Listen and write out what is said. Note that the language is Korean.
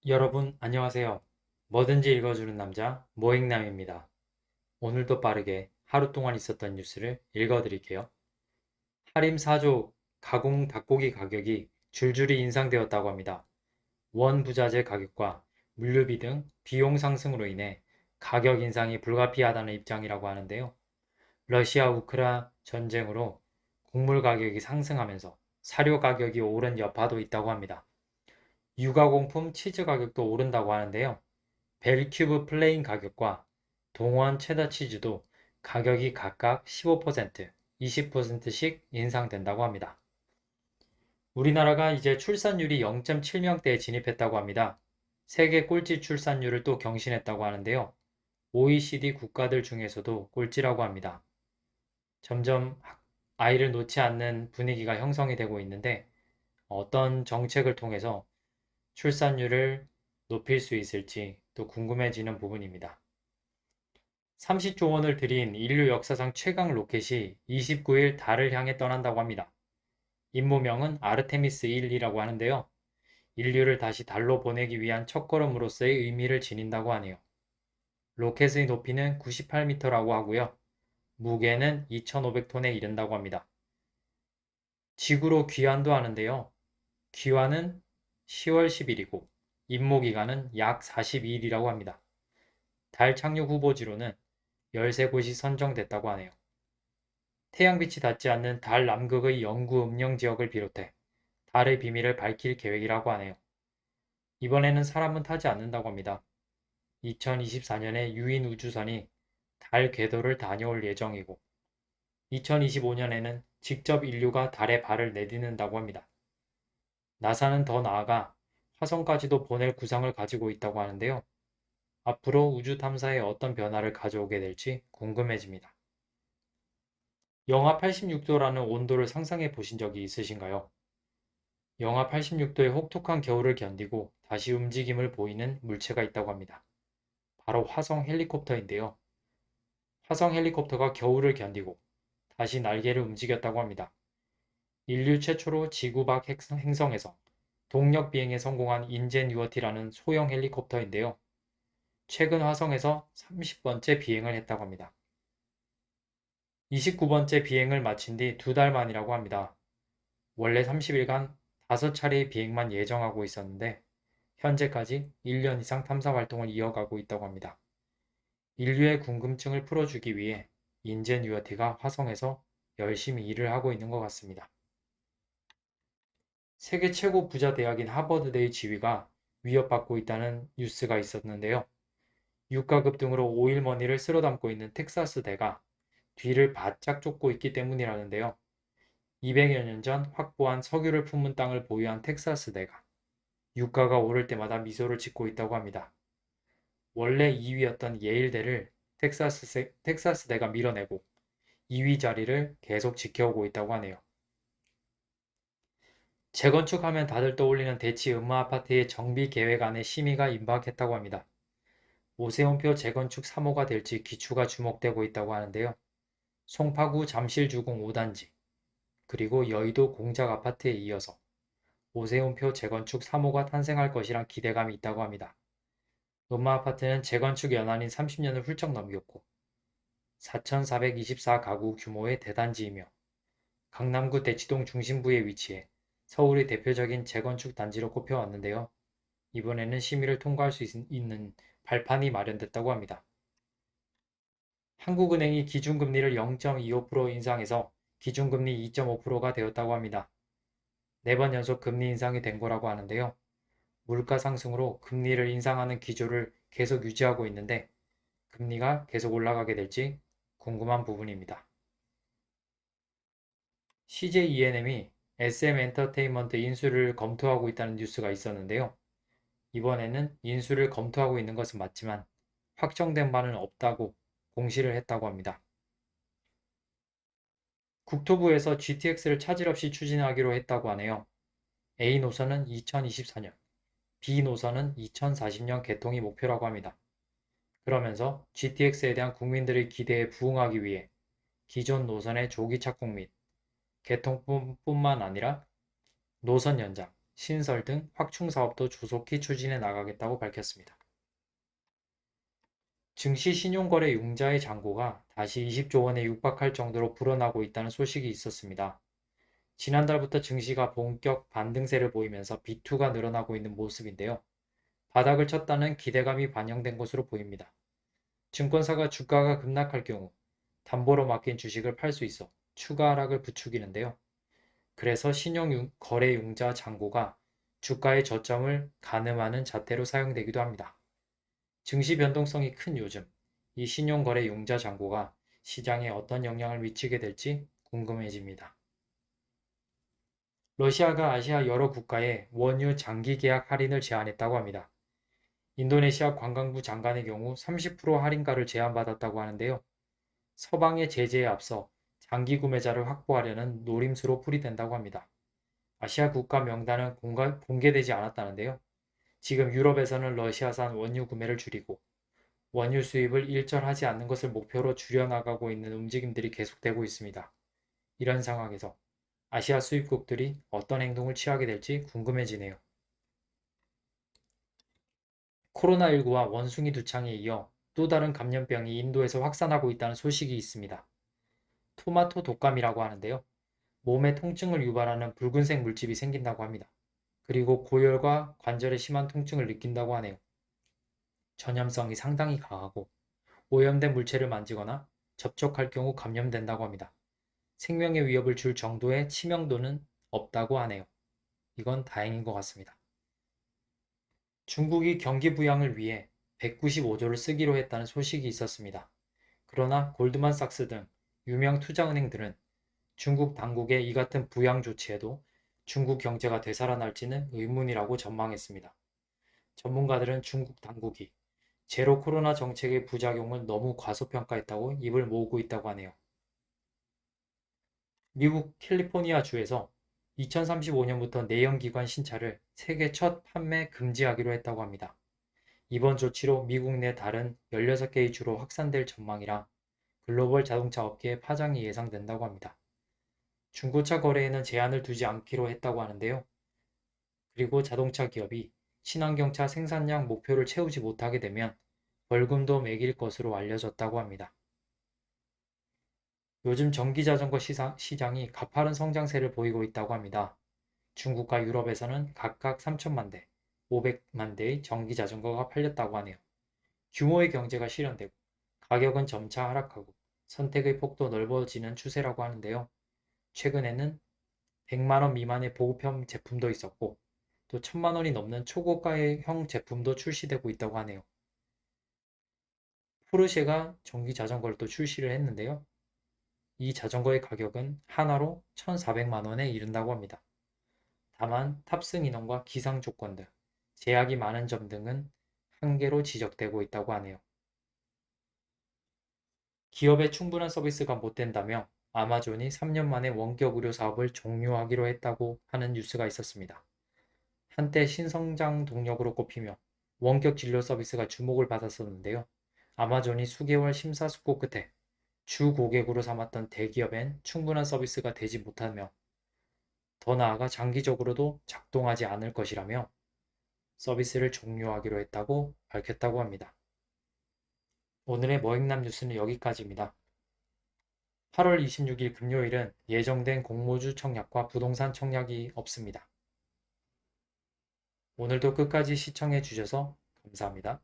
여러분 안녕하세요. 뭐든지 읽어주는 남자 모행남입니다. 오늘도 빠르게 하루 동안 있었던 뉴스를 읽어드릴게요. 하림 4조 가공 닭고기 가격이 줄줄이 인상되었다고 합니다. 원 부자재 가격과 물류비 등 비용 상승으로 인해 가격 인상이 불가피하다는 입장이라고 하는데요. 러시아 우크라 전쟁으로 곡물 가격이 상승하면서 사료 가격이 오른 여파도 있다고 합니다. 유가공품 치즈 가격도 오른다고 하는데요. 벨큐브 플레인 가격과 동원 체다 치즈도 가격이 각각 15%, 20%씩 인상된다고 합니다. 우리나라가 이제 출산율이 0.7명대에 진입했다고 합니다. 세계 꼴찌 출산율을 또 경신했다고 하는데요. OECD 국가들 중에서도 꼴찌라고 합니다. 점점 아이를 놓지 않는 분위기가 형성이 되고 있는데 어떤 정책을 통해서 출산율을 높일 수 있을지 또 궁금해지는 부분입니다. 30조 원을 들인 인류 역사상 최강 로켓이 29일 달을 향해 떠난다고 합니다. 임무명은 아르테미스 1이라고 하는데요. 인류를 다시 달로 보내기 위한 첫걸음으로서의 의미를 지닌다고 하네요. 로켓의 높이는 98m라고 하고요. 무게는 2,500톤에 이른다고 합니다. 지구로 귀환도 하는데요. 귀환은 10월 10일이고 임무 기간은 약 42일이라고 합니다. 달 착륙 후보지로는 13곳이 선정됐다고 하네요. 태양빛이 닿지 않는 달 남극의 영구 음영 지역을 비롯해 달의 비밀을 밝힐 계획이라고 하네요. 이번에는 사람은 타지 않는다고 합니다. 2024년에 유인 우주선이 달 궤도를 다녀올 예정이고 2025년에는 직접 인류가 달에 발을 내딛는다고 합니다. 나사는 더 나아가 화성까지도 보낼 구상을 가지고 있다고 하는데요. 앞으로 우주 탐사에 어떤 변화를 가져오게 될지 궁금해집니다. 영하 86도라는 온도를 상상해 보신 적이 있으신가요? 영하 86도의 혹독한 겨울을 견디고 다시 움직임을 보이는 물체가 있다고 합니다. 바로 화성 헬리콥터인데요. 화성 헬리콥터가 겨울을 견디고 다시 날개를 움직였다고 합니다. 인류 최초로 지구 밖 행성에서 동력 비행에 성공한 인제뉴어티라는 소형 헬리콥터인데요. 최근 화성에서 30번째 비행을 했다고 합니다. 29번째 비행을 마친 뒤 2달 만이라고 합니다. 원래 30일간 5차례의 비행만 예정하고 있었는데 현재까지 1년 이상 탐사 활동을 이어가고 있다고 합니다. 인류의 궁금증을 풀어주기 위해 인제뉴어티가 화성에서 열심히 일을 하고 있는 것 같습니다. 세계 최고 부자 대학인 하버드대의 지위가 위협받고 있다는 뉴스가 있었는데요. 유가급 등으로 오일머니를 쓸어 담고 있는 텍사스대가 뒤를 바짝 쫓고 있기 때문이라는데요. 200여 년 전 확보한 석유를 품은 땅을 보유한 텍사스대가 유가가 오를 때마다 미소를 짓고 있다고 합니다. 원래 2위였던 예일대를 텍사스대가 밀어내고 2위 자리를 계속 지켜오고 있다고 하네요. 재건축하면 다들 떠올리는 대치 음마아파트의 정비 계획안에 심의가 임박했다고 합니다. 오세훈표 재건축 3호가 될지 기추가 주목되고 있다고 하는데요. 송파구 잠실주공 5단지 그리고 여의도 공작아파트에 이어서 오세훈표 재건축 3호가 탄생할 것이란 기대감이 있다고 합니다. 음마아파트는 재건축 연한인 30년을 훌쩍 넘겼고 4,424가구 규모의 대단지이며 강남구 대치동 중심부에 위치해 서울의 대표적인 재건축 단지로 꼽혀왔는데요. 이번에는 심의를 통과할 수 있는 발판이 마련됐다고 합니다. 한국은행이 기준금리를 0.25% 인상해서 기준금리 2.5%가 되었다고 합니다. 4번 연속 금리 인상이 된 거라고 하는데요. 물가 상승으로 금리를 인상하는 기조를 계속 유지하고 있는데 금리가 계속 올라가게 될지 궁금한 부분입니다. CJ ENM이 SM 엔터테인먼트 인수를 검토하고 있다는 뉴스가 있었는데요. 이번에는 인수를 검토하고 있는 것은 맞지만 확정된 바는 없다고 공시를 했다고 합니다. 국토부에서 GTX를 차질 없이 추진하기로 했다고 하네요. A 노선은 2024년, B 노선은 2040년 개통이 목표라고 합니다. 그러면서 GTX에 대한 국민들의 기대에 부응하기 위해 기존 노선의 조기 착공 및 개통뿐만 아니라 노선 연장, 신설 등 확충 사업도 조속히 추진해 나가겠다고 밝혔습니다. 증시 신용거래 융자의 잔고가 다시 20조 원에 육박할 정도로 불어나고 있다는 소식이 있었습니다. 지난달부터 증시가 본격 반등세를 보이면서 비투가 늘어나고 있는 모습인데요. 바닥을 쳤다는 기대감이 반영된 것으로 보입니다. 증권사가 주가가 급락할 경우 담보로 맡긴 주식을 팔 수 있어 추가 하락을 부추기는데요. 그래서 신용 거래 융자 잔고가 주가의 저점을 가늠하는 잣대로 사용되기도 합니다. 증시 변동성이 큰 요즘, 이 신용거래 융자 잔고가 시장에 어떤 영향을 미치게 될지 궁금해집니다. 러시아가 아시아 여러 국가에 원유 장기 계약 할인을 제한했다고 합니다. 인도네시아 관광부 장관의 경우 30% 할인가를 제한받았다고 하는데요. 서방의 제재에 앞서 장기 구매자를 확보하려는 노림수로 풀이된다고 합니다. 아시아 국가 명단은 공개되지 않았다는데요. 지금 유럽에서는 러시아산 원유 구매를 줄이고 원유 수입을 일절하지 않는 것을 목표로 줄여나가고 있는 움직임들이 계속되고 있습니다. 이런 상황에서 아시아 수입국들이 어떤 행동을 취하게 될지 궁금해지네요. 코로나19와 원숭이 두창에 이어 또 다른 감염병이 인도에서 확산하고 있다는 소식이 있습니다. 토마토 독감이라고 하는데요. 몸에 통증을 유발하는 붉은색 물집이 생긴다고 합니다. 그리고 고열과 관절에 심한 통증을 느낀다고 하네요. 전염성이 상당히 강하고 오염된 물체를 만지거나 접촉할 경우 감염된다고 합니다. 생명의 위협을 줄 정도의 치명도는 없다고 하네요. 이건 다행인 것 같습니다. 중국이 경기 부양을 위해 195조를 쓰기로 했다는 소식이 있었습니다. 그러나 골드만삭스 등 유명 투자은행들은 중국 당국의 이 같은 부양 조치에도 중국 경제가 되살아날지는 의문이라고 전망했습니다. 전문가들은 중국 당국이 제로 코로나 정책의 부작용을 너무 과소평가했다고 입을 모으고 있다고 하네요. 미국 캘리포니아 주에서 2035년부터 내연기관 신차를 세계 첫 판매 금지하기로 했다고 합니다. 이번 조치로 미국 내 다른 16개의 주로 확산될 전망이라 글로벌 자동차 업계에 파장이 예상된다고 합니다. 중고차 거래에는 제한을 두지 않기로 했다고 하는데요. 그리고 자동차 기업이 친환경차 생산량 목표를 채우지 못하게 되면 벌금도 매길 것으로 알려졌다고 합니다. 요즘 전기자전거 시장이 가파른 성장세를 보이고 있다고 합니다. 중국과 유럽에서는 각각 3천만 대, 500만 대의 전기자전거가 팔렸다고 하네요. 규모의 경제가 실현되고 가격은 점차 하락하고 선택의 폭도 넓어지는 추세라고 하는데요. 최근에는 100만 원 미만의 보급형 제품도 있었고 또 1000만 원이 넘는 초고가형 제품도 출시되고 있다고 하네요. 포르쉐가 전기 자전거를 또 출시를 했는데요. 이 자전거의 가격은 하나로 1,400만 원에 이른다고 합니다. 다만 탑승 인원과 기상 조건 등 제약이 많은 점 등은 한계로 지적되고 있다고 하네요. 기업의 충분한 서비스가 못 된다며 아마존이 3년 만에 원격 의료 사업을 종료하기로 했다고 하는 뉴스가 있었습니다. 한때 신성장 동력으로 꼽히며 원격 진료 서비스가 주목을 받았었는데요. 아마존이 수개월 심사숙고 끝에 주 고객으로 삼았던 대기업엔 충분한 서비스가 되지 못하며 더 나아가 장기적으로도 작동하지 않을 것이라며 서비스를 종료하기로 했다고 밝혔다고 합니다. 오늘의 머익남 뉴스는 여기까지입니다. 8월 26일 금요일은 예정된 공모주 청약과 부동산 청약이 없습니다. 오늘도 끝까지 시청해 주셔서 감사합니다.